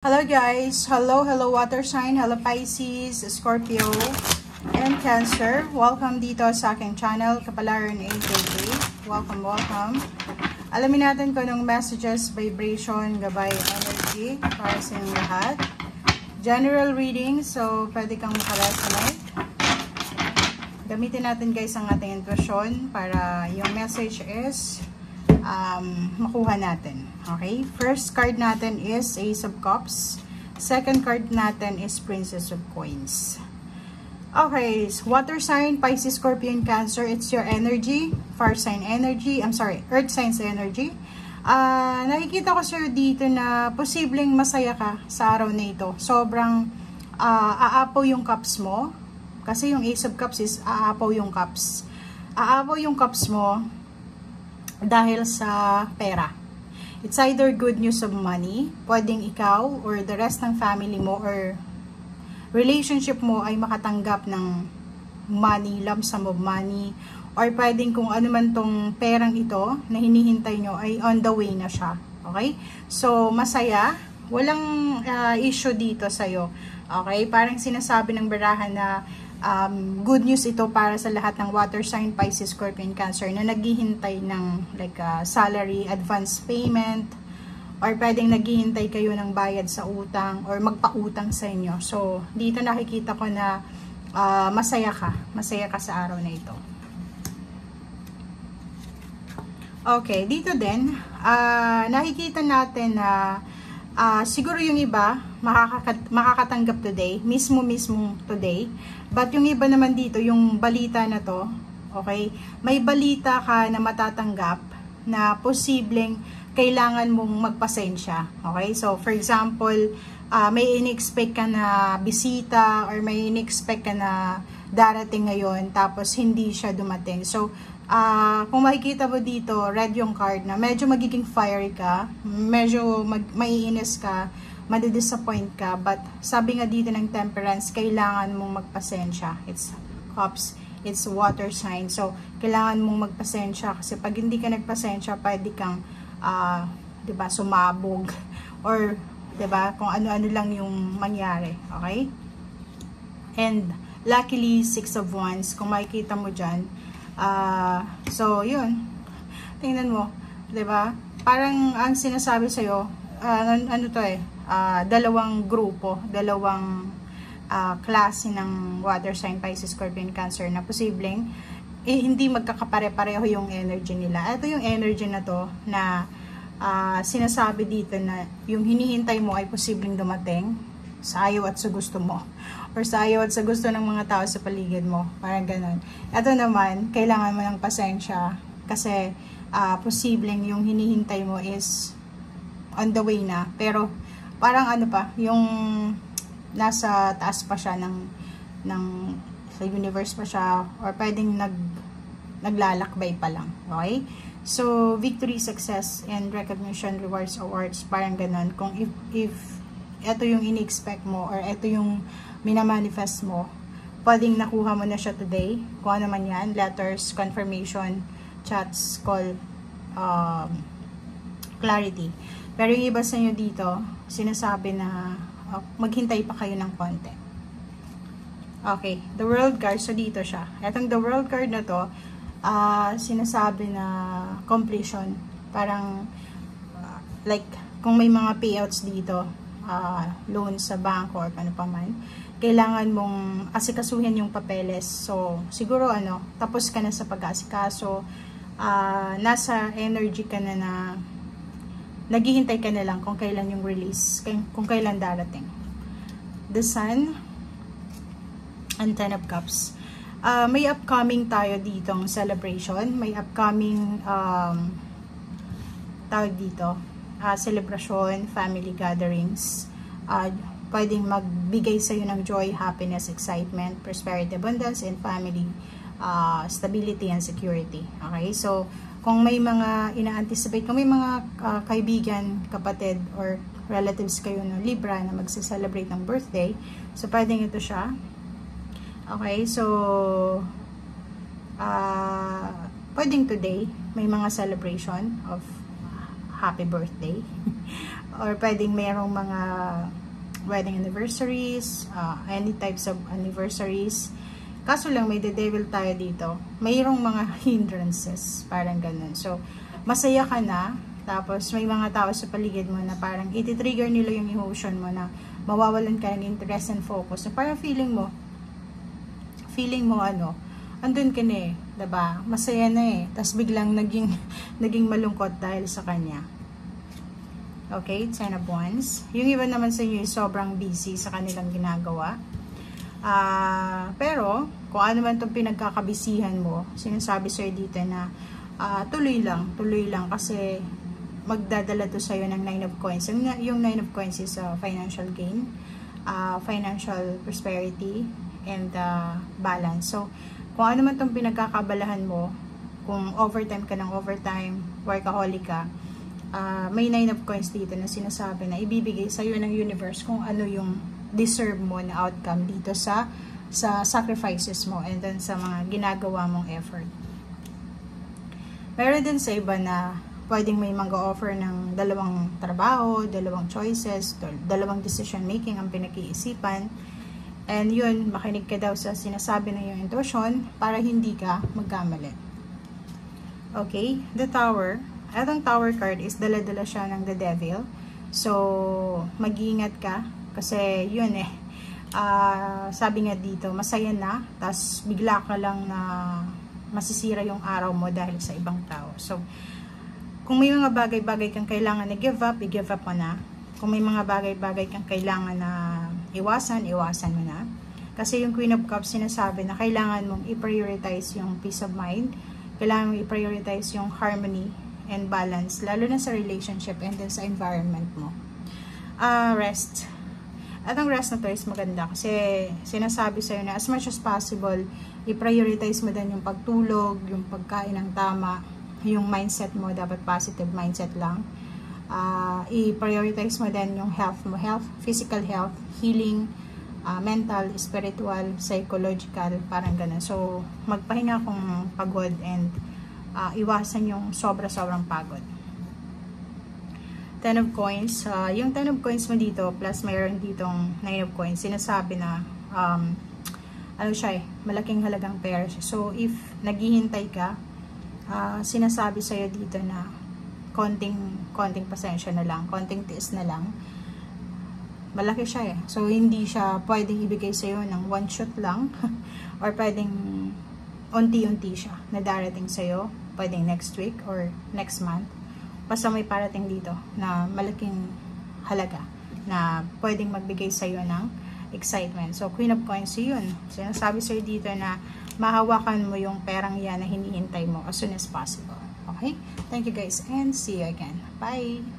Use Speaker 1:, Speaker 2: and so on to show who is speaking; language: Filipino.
Speaker 1: Hello guys, hello water sign, hello Pisces, Scorpio, and Cancer. Welcome dito sa aking channel, Kapalaran AKA. Welcome. Alamin natin kung anong messages, vibration, gabay, energy para sa inyong lahat. General reading, so pwede kang makaresonate. Gamitin natin guys ang ating intuition para yung message is makuha natin. Okay? First card natin is Ace of Cups. Second card natin is Princess of Coins. Okay, water sign, Pisces, Scorpio, and Cancer. It's your energy. Fire sign energy. I'm sorry, earth signs energy. Nakikita ko sir dito na posibleng masaya ka sa araw na ito. Sobrang aapaw yung cups mo. Kasi yung Ace of Cups is aapaw yung cups. Aapaw yung cups mo dahil sa pera. It's either good news of money, pwedeng ikaw or the rest ng family mo or relationship mo ay makatanggap ng money, lump sum of money, or pwedeng kung ano man tong perang ito na hinihintay nyo ay on the way na siya. Okay? So, masaya. Walang issue dito sa'yo. Okay? Parang sinasabi ng barahan na good news ito para sa lahat ng water sign, Pisces, Scorpio, and Cancer na naghihintay ng like salary, advance payment, or pwedeng naghihintay kayo ng bayad sa utang or magpautang sa inyo. So, dito nakikita ko na masaya ka sa araw na ito. Okay, dito din, nakikita natin na siguro yung iba makakatanggap today, mismo today. But yung iba naman dito, yung balita na to, okay, may balita ka na matatanggap na posibleng kailangan mong magpasensya. Okay, so for example, may in-expect ka na bisita or may in-expect ka na darating ngayon tapos hindi siya dumating. So, kung makikita mo dito, red yung card na medyo magiging fiery ka, medyo maiinis ka, madidisappoint ka, but sabi nga dito ng Temperance, kailangan mong magpasensya. It's Cups, it's water sign. So, kailangan mong magpasensya kasi pag hindi ka nagpasensya, pwede kang, diba, sumabog or, diba, kung ano-ano lang yung mangyari. Okay? And, luckily, 6 of Wands, kung makikita mo dyan, so, yun. Tingnan mo, diba? Parang ang sinasabi sa'yo, ano to dalawang grupo, dalawang klase ng water sign, Pisces, Scorpio, and Cancer na posibleng hindi magkakapare-pareho yung energy nila. Ito yung energy na to na sinasabi dito na yung hinihintay mo ay posibleng dumating sa ayaw at sa gusto mo or sa ayaw at sa gusto ng mga tao sa paligid mo, parang ganun. Ito naman, kailangan mo ng pasensya kasi posibleng yung hinihintay mo is on the way na, pero parang ano pa, yung nasa taas pa siya sa universe pa siya, or pwedeng naglalakbay pa lang. Okay? So, victory, success, and recognition, rewards, awards, parang ganun. Kung if ito yung in-expect mo or ito yung minamanifest mo, pwedeng nakuha mo na siya today. Kung ano man yan, letters, confirmation, chats, call, clarity. Pero yung iba sa inyo dito, sinasabi na maghintay pa kayo ng konti. Okay, the world card, so dito siya. Etong the world card na to, sinasabi na completion. Parang, like, kung may mga payouts dito, loan sa banko or ano pa man, kailangan mong asikasuhin yung papeles. So, siguro tapos ka na sa pag-asikaso, nasa energy ka na naghihintay ka na lang kung kailan yung release, kung kailan darating. The Sun and Ten of Cups. May upcoming tayo ditong celebration. May upcoming tawag dito, celebration, family gatherings. Pwedeng magbigay sa'yo ng joy, happiness, excitement, prosperity, abundance, and family stability and security. Okay? So, kung may mga ina-anticipate, kung may mga kaibigan, kapatid, or relatives kayo ng Libra na magse-celebrate ng birthday, so pwedeng ito siya. Okay, so pwedeng today, may mga celebration of happy birthday. or pwedeng mayroong mga wedding anniversaries, any types of anniversaries. Kaso lang may the devil tayo dito. Mayroong mga hindrances, parang ganun. So, masaya ka na, tapos may mga tao sa paligid mo na parang iti-trigger nila yung emotion mo na mawawalan ka ng interest and focus. So, parang feeling mo andun ka na eh, diba? Masaya na eh. Tapos biglang naging malungkot dahil sa kanya. Okay, 10 of Wands. Yung iba naman sa inyo sobrang busy sa kanilang ginagawa. Pero, kung ano man itong pinagkakabisihan mo, sinasabi sa'yo dito na tuloy lang kasi magdadala to sa'yo ng 9 of Coins. Yung 9 of Coins is financial gain, financial prosperity, and balance. So, kung ano man itong pinagkakabalahan mo, kung overtime ka ng overtime, workaholic ka, may 9 of Coins dito na sinasabi na ibibigay sa'yo ng universe kung ano yung deserve mo na outcome dito sa sacrifices mo and then sa mga ginagawa mong effort. Meron din sa iba na pwedeng may mag-offer ng dalawang trabaho, dalawang choices, dalawang decision making ang pinag-iisipan. And yun, makinig ka daw sa sinasabi ng iyong intuition para hindi ka magkamali. Okay, the Tower. Itong Tower card is dala-dala siya ng the Devil. So, mag-iingat ka. Kasi yun sabi nga dito, masaya na, tas bigla ka lang na masisira yung araw mo dahil sa ibang tao. So, kung may mga bagay-bagay kang kailangan na i-give up mo na. Kung may mga bagay-bagay kang kailangan na iwasan mo na. Kasi yung Queen of Cups sinasabi na kailangan mong i-prioritize yung peace of mind, kailangan mong i-prioritize yung harmony and balance, lalo na sa relationship and then sa environment mo. Rest. At ang rest na to is maganda kasi sinasabi sa'yo na as much as possible, i-prioritize mo din yung pagtulog, yung pagkain ng tama, yung mindset mo, dapat positive mindset lang. I-prioritize mo din yung health mo, physical health, healing, mental, spiritual, psychological, parang ganun. So, magpahinga kung pagod and iwasan yung sobrang pagod. 10 of Coins. Yung 10 of Coins mo dito, plus mayroon ditong 9 of Coins, sinasabi na, malaking halagang pera. So, if naghihintay ka, sinasabi sa'yo dito na konting pasensya na lang, konting tiis na lang, malaki siya eh. So, hindi siya pwedeng ibigay sa'yo ng one shot lang, or pwedeng unti-unti siya na darating sa'yo, pwedeng next week or next month. Basta may parating dito na malaking halaga na pwedeng magbigay sa'yo ng excitement. So, Queen of Coins yun. Sinasabi sa'yo dito na mahawakan mo yung perang yan na hinihintay mo as soon as possible. Okay? Thank you guys and see you again. Bye!